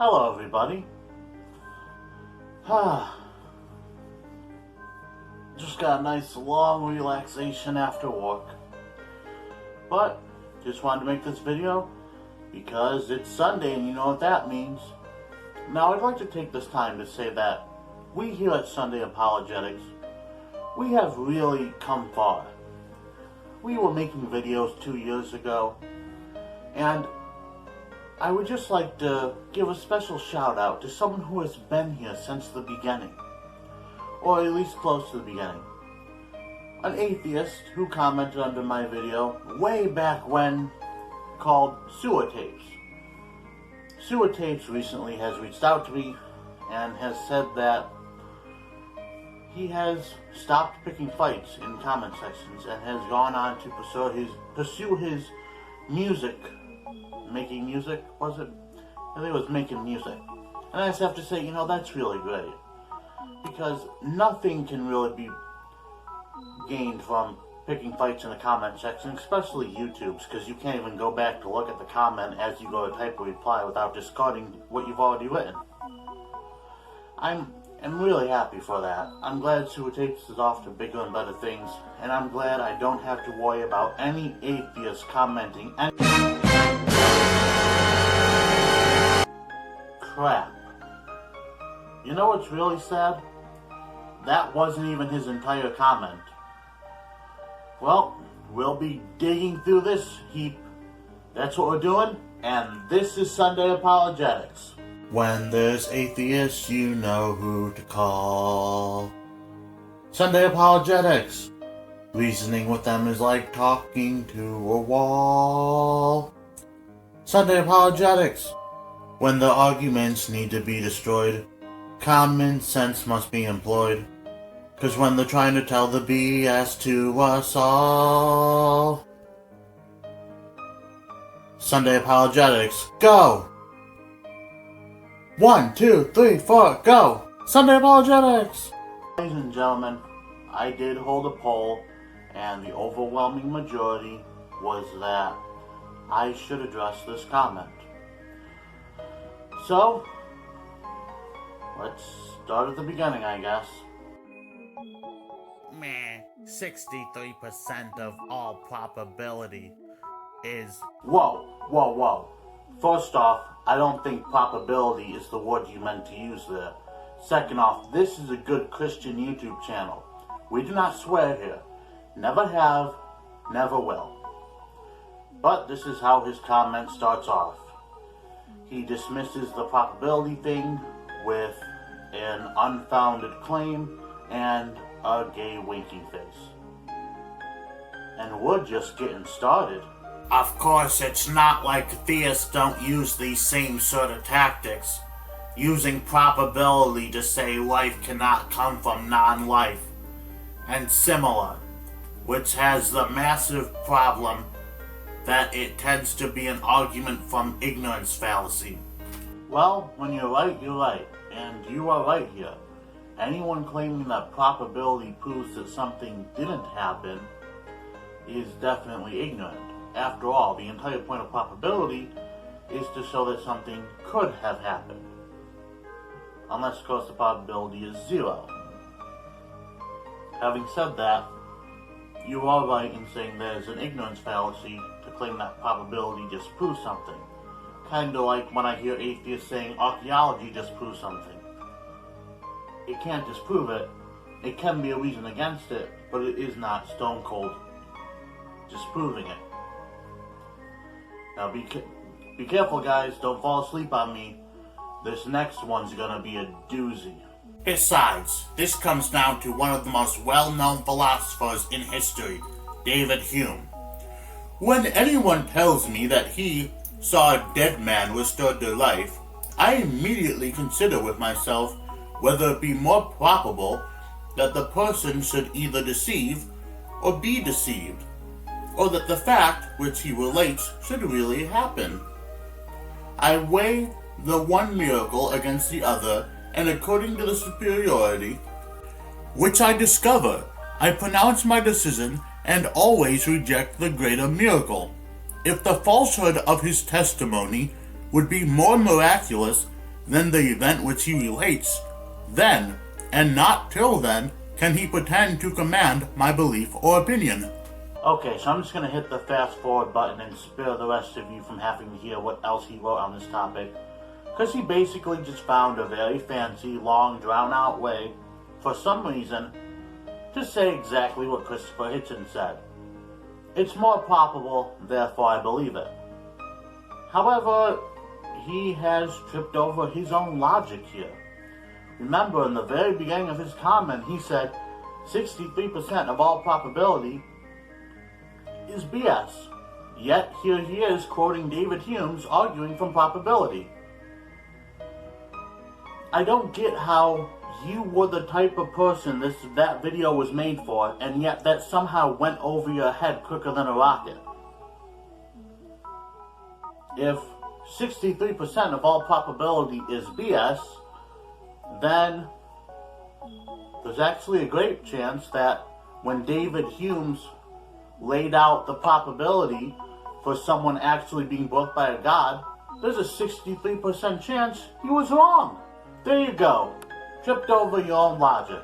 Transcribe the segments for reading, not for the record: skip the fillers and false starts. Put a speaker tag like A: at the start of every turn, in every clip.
A: Hello everybody. Just got a nice long relaxation after work. But just wanted to make this video because it's Sunday and you know what that means. Now I'd like to take this time to say that we here at Sunday Apologetics, we have really come far. We were making videos 2 years ago, and I would just like to give a special shout out to someone who has been here since the beginning, or at least close to the beginning. An atheist who commented under my video way back when called Sewer Tapes. Sewer Tapes recently has reached out to me and has said that he has stopped picking fights in comment sections and has gone on to pursue his music. Making music, was it? I think it was making music. And I just have to say, that's really great. Because nothing can really be gained from picking fights in the comment section, especially YouTube's, because you can't even go back to look at the comment as you go to type a reply without discarding what you've already written. I'm really happy for that. I'm glad Sewer Tapes is off to bigger and better things, and I'm glad I don't have to worry about any atheists commenting crap. You know what's really sad? That wasn't even his entire comment. Well, we'll be digging through this heap. That's what we're doing, and this is Sunday Apologetics. When there's atheists, you know who to call. Sunday Apologetics. Reasoning with them is like talking to a wall. Sunday Apologetics. When the arguments need to be destroyed, common sense must be employed. 'Cause when they're trying to tell the BS to us all. Sunday Apologetics, go! 1, 2, 3, 4, go! Sunday Apologetics! Ladies and gentlemen, I did hold a poll, and the overwhelming majority was that I should address this comment. So, let's start at the beginning, I guess.
B: 63% of all probability is...
A: Whoa. First off, I don't think probability is the word you meant to use there. Second off, this is a good Christian YouTube channel. We do not swear here. Never have, never will. But this is how his comment starts off. He dismisses the probability thing with an unfounded claim and a gay winking face. And we're just getting started.
B: Of course, it's not like theists don't use these same sort of tactics, using probability to say life cannot come from non-life, and similar, which has the massive problem that it tends to be an argument from ignorance fallacy.
A: Well, when you're right, you're right. And you are right here. Anyone claiming that probability proves that something didn't happen is definitely ignorant. After all, the entire point of probability is to show that something could have happened. Unless, of course, the probability is 0. Having said that, you are right in saying there's an ignorance fallacy to claim that probability disproves something. Kinda like when I hear atheists saying archaeology disproves something. It can't disprove it. It can be a reason against it, but it is not stone cold disproving it. Now be careful, guys. Don't fall asleep on me. This next one's gonna be a doozy.
B: Besides, this comes down to one of the most well-known philosophers in history, David Hume. When anyone tells me that he saw a dead man restored to life, I immediately consider with myself whether it be more probable that the person should either deceive or be deceived, or that the fact which he relates should really happen. I weigh the one miracle against the other, and according to the superiority which I discover, I pronounce my decision and always reject the greater miracle. If the falsehood of his testimony would be more miraculous than the event which he relates, then, and not till then, can he pretend to command my belief or opinion.
A: Okay, so I'm just going to hit the fast forward button and spare the rest of you from having to hear what else he wrote on this topic, because he basically just found a very fancy, long, drawn-out way, for some reason, to say exactly what Christopher Hitchens said. It's more probable, therefore I believe it. However, he has tripped over his own logic here. Remember, in the very beginning of his comment, he said 63% of all probability is BS. Yet, here he is quoting David Hume's arguing from probability. I don't get how you were the type of person that video was made for, and yet that somehow went over your head quicker than a rocket. If 63% of all probability is BS, then there's actually a great chance that when David Hume laid out the probability for someone actually being birthed by a god, there's a 63% chance he was wrong. There you go. Tripped over your own logic.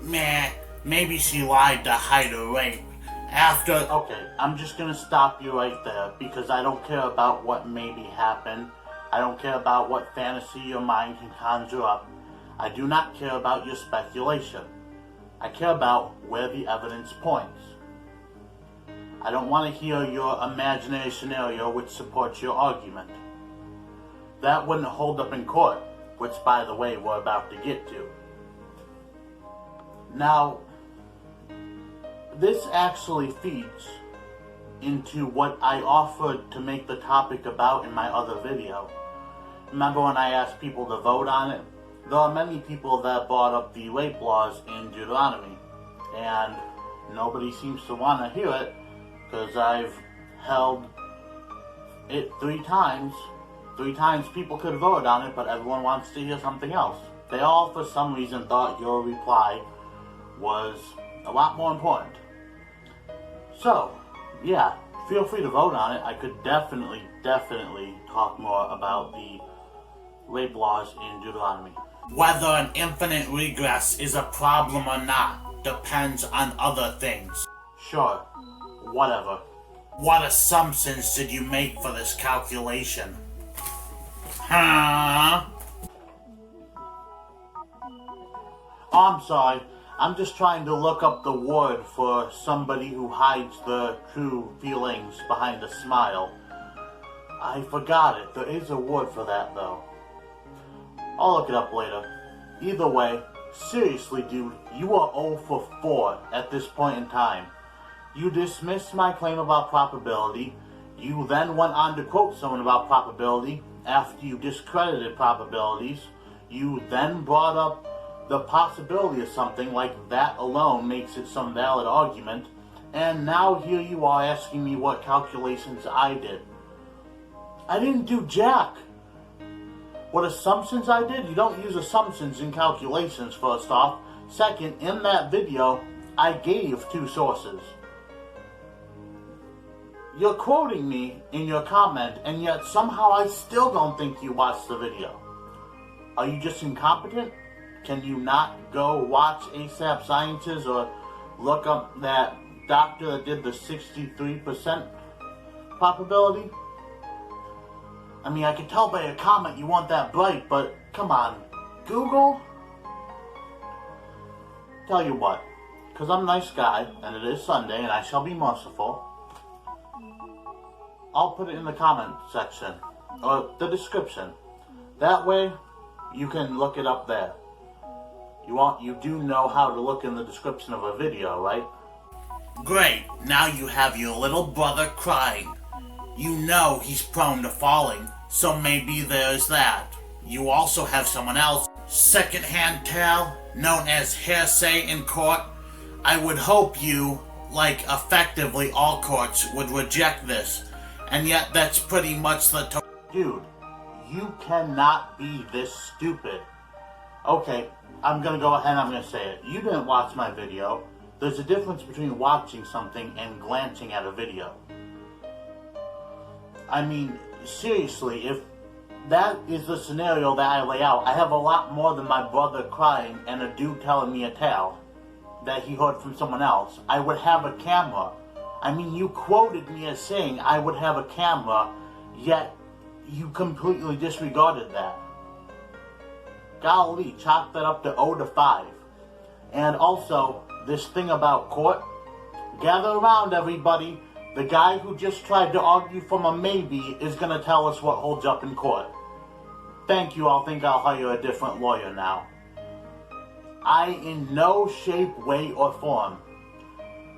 B: Meh, maybe she lied to hide a rape. After...
A: Okay, I'm just gonna stop you right there, because I don't care about what maybe happened. I don't care about what fantasy your mind can conjure up. I do not care about your speculation. I care about where the evidence points. I don't want to hear your imaginary scenario which supports your argument. That wouldn't hold up in court, which, by the way, we're about to get to. Now, this actually feeds into what I offered to make the topic about in my other video. Remember when I asked people to vote on it? There are many people that brought up the rape laws in Deuteronomy, and nobody seems to want to hear it, because I've held it 3 times. 3 times people could vote on it, but everyone wants to hear something else. They all, for some reason, thought your reply was a lot more important. So, yeah, feel free to vote on it. I could definitely talk more about the rape laws in Deuteronomy.
B: Whether an infinite regress is a problem or not depends on other things.
A: Sure, whatever.
B: What assumptions did you make for this calculation? Huh?
A: Oh, I'm sorry. I'm just trying to look up the word for somebody who hides the true feelings behind a smile. I forgot it. There is a word for that, though. I'll look it up later. Either way, seriously, dude, you are 0 for 4 at this point in time. You dismissed my claim about probability. You then went on to quote someone about probability after you discredited probabilities. You then brought up the possibility of something like that alone makes it some valid argument. And now here you are asking me what calculations I did. I didn't do jack. What assumptions I did? You don't use assumptions in calculations, first off. Second, in that video, I gave 2 sources. You're quoting me in your comment, and yet somehow I still don't think you watched the video. Are you just incompetent? Can you not go watch ASAP Sciences or look up that doctor that did the 63% probability? I mean, I can tell by your comment you weren't that bright, but come on, Google? Tell you what, because I'm a nice guy, and it is Sunday, and I shall be merciful, I'll put it in the comment section, or the description. That way, you can look it up there. You do know how to look in the description of a video, right?
B: Great, now you have your little brother crying. You know he's prone to falling, so maybe there's that. You also have someone else, second-hand tale, known as hearsay in court. I would hope you, like effectively all courts, would reject this. And yet that's pretty much the
A: Dude, you cannot be this stupid. Okay, I'm gonna go ahead and I'm gonna say it. You didn't watch my video. There's a difference between watching something and glancing at a video. I mean, seriously, if that is the scenario that I lay out. I have a lot more than my brother crying and a dude telling me a tale that he heard from someone else. I would have a camera. I mean, you quoted me as saying I would have a camera, yet you completely disregarded that. Golly, chalk that up to 0-5. And also, this thing about court, gather around everybody. The guy who just tried to argue from a maybe is going to tell us what holds up in court. Thank you, I think I'll hire a different lawyer now. I in no shape, way, or form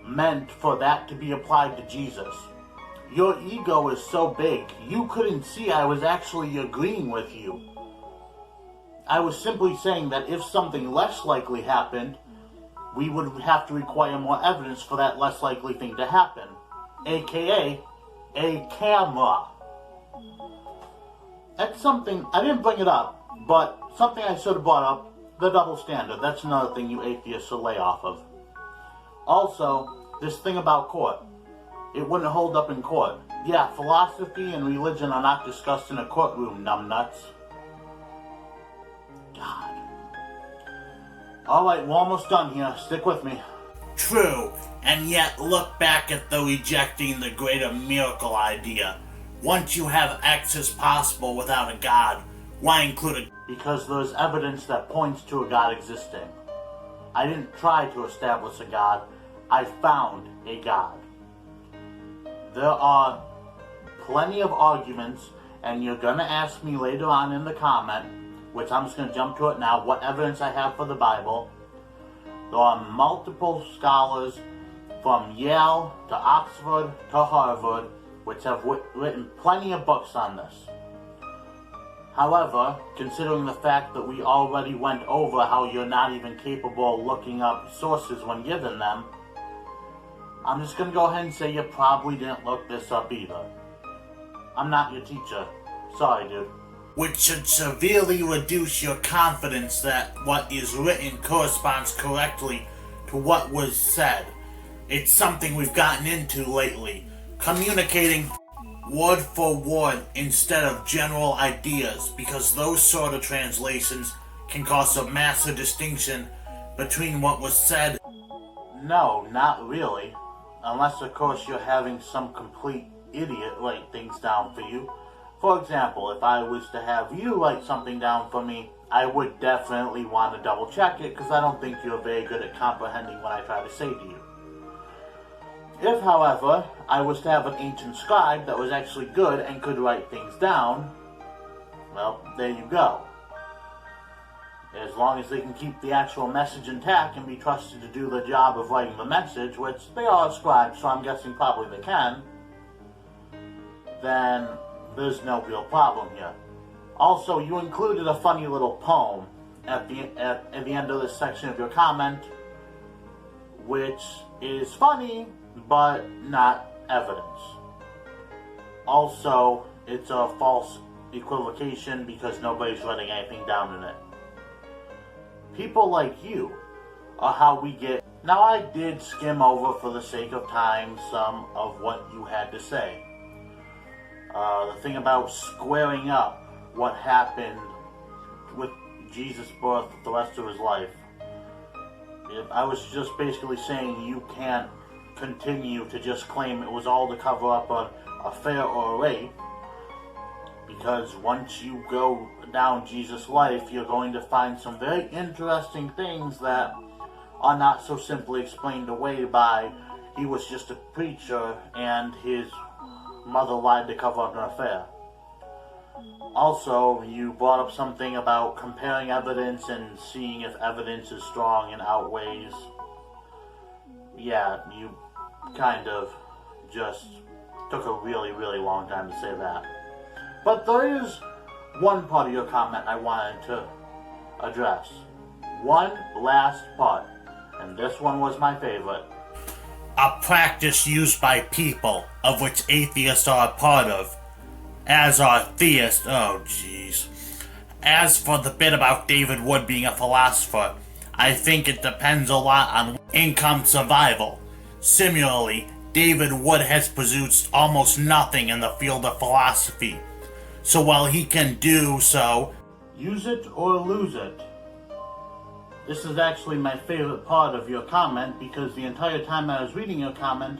A: meant for that to be applied to Jesus. Your ego is so big, you couldn't see I was actually agreeing with you. I was simply saying that if something less likely happened, we would have to require more evidence for that less likely thing to happen. AKA, a camera. That's something, I didn't bring it up, but something I should have brought up, the double standard. That's another thing you atheists will lay off of. Also, this thing about court. It wouldn't hold up in court. Yeah, philosophy and religion are not discussed in a courtroom, numbnuts. God. Alright, we're almost done here. Stick with me.
B: True, and yet look back at the rejecting the greater miracle idea. Once you have X as possible without a God, why include a...
A: Because there's evidence that points to a God existing. I didn't try to establish a God. I found a God. There are plenty of arguments, and you're going to ask me later on in the comment, which I'm just going to jump to it now, what evidence I have for the Bible. There are multiple scholars from Yale to Oxford to Harvard, which have written plenty of books on this. However, considering the fact that we already went over how you're not even capable of looking up sources when given them, I'm just going to go ahead and say you probably didn't look this up either. I'm not your teacher. Sorry, dude.
B: Which should severely reduce your confidence that what is written corresponds correctly to what was said. It's something we've gotten into lately. Communicating word for word instead of general ideas, because those sort of translations can cause a massive distinction between what was said.
A: No, not really. Unless, of course, you're having some complete idiot write things down for you. For example, if I was to have you write something down for me, I would definitely want to double check it, because I don't think you're very good at comprehending what I try to say to you. If, however, I was to have an ancient scribe that was actually good and could write things down, well, there you go. As long as they can keep the actual message intact and be trusted to do the job of writing the message, which they are scribes, so I'm guessing probably they can, then there's no real problem here. Also, you included a funny little poem at the end of this section of your comment, which is funny, but not evidence. Also, it's a false equivocation because nobody's writing anything down in it. People like you are how we get... Now, I did skim over, for the sake of time, some of what you had to say. The thing about squaring up what happened with Jesus' birth the rest of his life. I was just basically saying you can't continue to just claim it was all to cover up an affair or a rape, because once you go down Jesus' life, you're going to find some very interesting things that are not so simply explained away by he was just a preacher and his mother lied to cover up an affair. Also, you brought up something about comparing evidence and seeing if evidence is strong and outweighs. Yeah, you kind of just took a really, really long time to say that. But there is one part of your comment I wanted to address. One last part, and this one was my favorite.
B: A practice used by people, of which atheists are a part of, as are theists. Oh, jeez. As for the bit about David Wood being a philosopher, I think it depends a lot on income survival. Similarly, David Wood has produced almost nothing in the field of philosophy. So while he can do so,
A: use it or lose it. This is actually my favorite part of your comment, because the entire time I was reading your comment,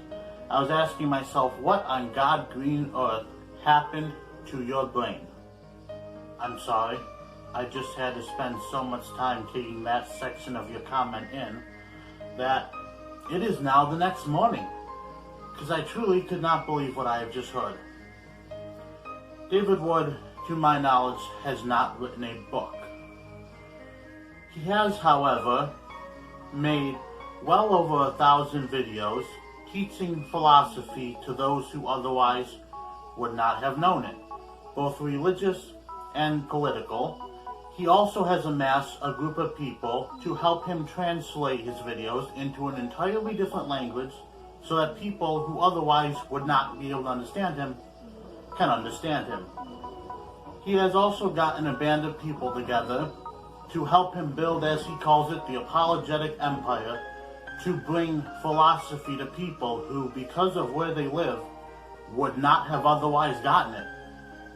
A: I was asking myself, what on God green earth happened to your brain? I'm sorry, I just had to spend so much time taking that section of your comment in that it is now the next morning, because I truly could not believe what I have just heard. David Wood, to my knowledge, has not written a book. He has, however, made well over 1,000 videos teaching philosophy to those who otherwise would not have known it, both religious and political. He also has amassed a group of people to help him translate his videos into an entirely different language so that people who otherwise would not be able to understand him can understand him. He has also gotten a band of people together to help him build, as he calls it, the apologetic empire, to bring philosophy to people who, because of where they live, would not have otherwise gotten it.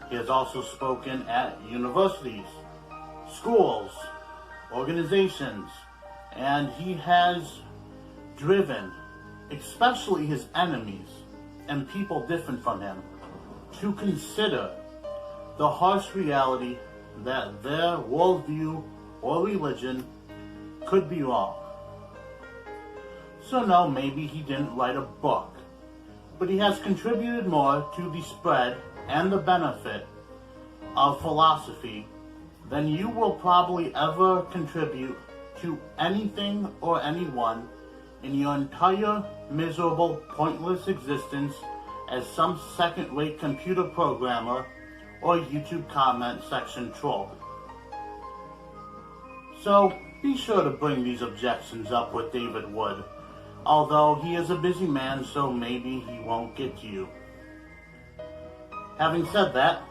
A: He has also spoken at universities, schools, organizations, and he has driven, especially his enemies and people different from him, to consider the harsh reality that their worldview or religion could be wrong. So no, maybe he didn't write a book, but he has contributed more to the spread and the benefit of philosophy than you will probably ever contribute to anything or anyone in your entire miserable, pointless existence as some second-rate computer programmer or YouTube comment section troll. So be sure to bring these objections up with David Wood, although he is a busy man, so maybe he won't get to you. Having said that,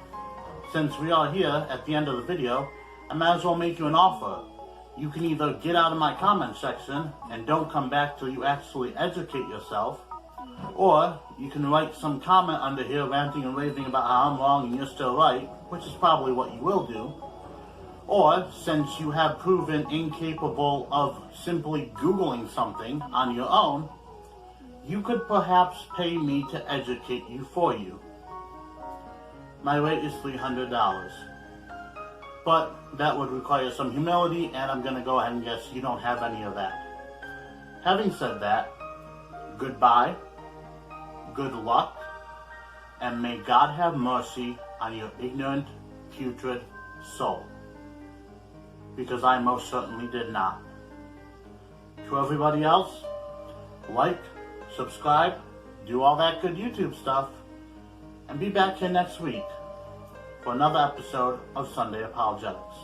A: since we are here at the end of the video, I might as well make you an offer. You can either get out of my comment section and don't come back till you actually educate yourself, or you can write some comment under here ranting and raving about how I'm wrong and you're still right, which is probably what you will do. Or, since you have proven incapable of simply Googling something on your own, you could perhaps pay me to educate you for you. My rate is $300. But that would require some humility, and I'm going to go ahead and guess you don't have any of that. Having said that, goodbye, good luck, and may God have mercy on your ignorant, putrid soul. Because I most certainly did not. To everybody else, like, subscribe, do all that good YouTube stuff, and be back here next week for another episode of Sunday Apologetics.